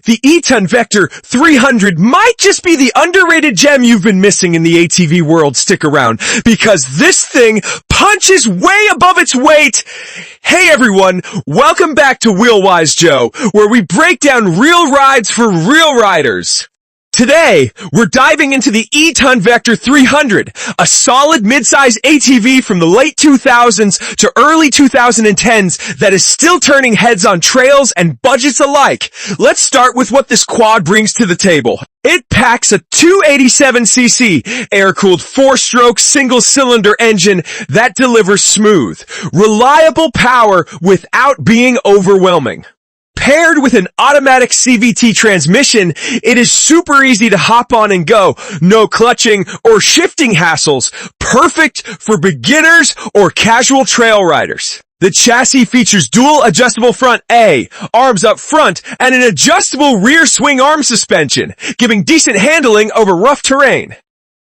The Eton Vector 300 might just be the underrated gem you've been missing in the ATV world. Stick around, because this thing punches way above its weight. Hey everyone, welcome back to Wheelwise Joe, where we break down real rides for real riders. Today, we're diving into the Eton Vector 300, a solid mid-size ATV from the late 2000s to early 2010s that is still turning heads on trails and budgets alike. Let's start with what this quad brings to the table. It packs a 287cc air-cooled 4-stroke single-cylinder engine that delivers smooth, reliable power without being overwhelming. Paired with an automatic CVT transmission, it is super easy to hop on and go. No clutching or shifting hassles. Perfect for beginners or casual trail riders. The chassis features dual adjustable front A, arms up front, and an adjustable rear swing arm suspension, giving decent handling over rough terrain.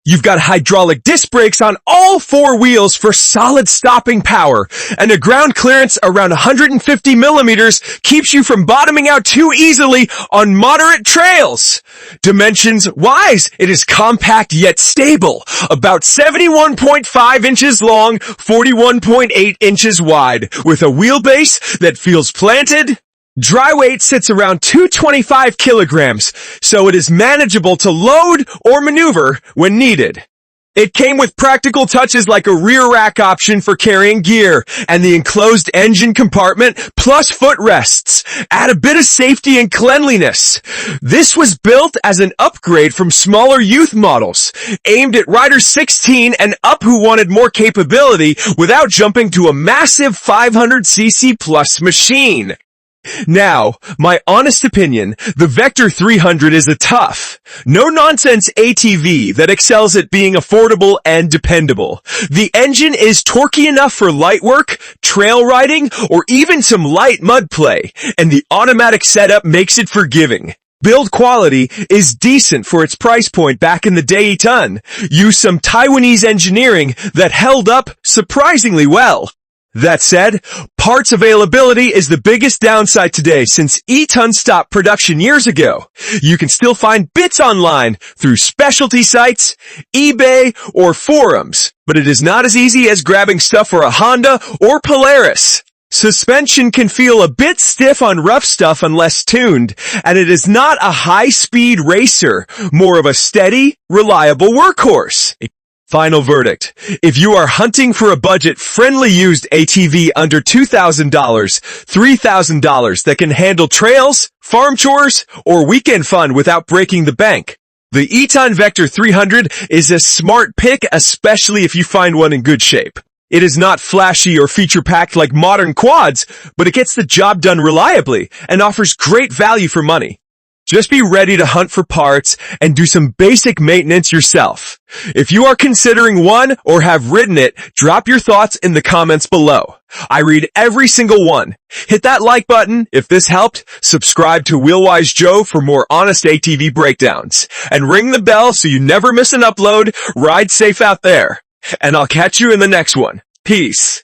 You've got hydraulic disc brakes on all 4 wheels for solid stopping power, and a ground clearance around 150 millimeters keeps you from bottoming out too easily on moderate trails. Dimensions-wise, it is compact yet stable, about 71.5 inches long, 41.8 inches wide, with a wheelbase that feels planted. Dry weight sits around 225 kilograms, so it is manageable to load or maneuver when needed. It came with practical touches like a rear rack option for carrying gear and the enclosed engine compartment plus footrests. Add a bit of safety and cleanliness. This was built as an upgrade from smaller youth models, aimed at riders 16 and up who wanted more capability without jumping to a massive 500cc plus machine. Now, my honest opinion, the Vector 300 is a tough, no-nonsense ATV that excels at being affordable and dependable. The engine is torquey enough for light work, trail riding, or even some light mud play, and the automatic setup makes it forgiving. Build quality is decent for its price point back in the day. Eton used some Taiwanese engineering that held up surprisingly well. That said, parts availability is the biggest downside today since Eton stopped production years ago. You can still find bits online through specialty sites, eBay, or forums, but it is not as easy as grabbing stuff for a Honda or Polaris. Suspension can feel a bit stiff on rough stuff unless tuned, and it is not a high-speed racer, more of a steady, reliable workhorse. Final verdict. If you are hunting for a budget-friendly used ATV under $2,000, $3,000 that can handle trails, farm chores, or weekend fun without breaking the bank, the Eton Vector 300 is a smart pick, especially if you find one in good shape. It is not flashy or feature-packed like modern quads, but it gets the job done reliably and offers great value for money. Just be ready to hunt for parts and do some basic maintenance yourself. If you are considering one or have ridden it, drop your thoughts in the comments below. I read every single one. Hit that like button if this helped, subscribe to Wheelwise Joe for more honest ATV breakdowns, and ring the bell so you never miss an upload. Ride safe out there, and I'll catch you in the next one. Peace.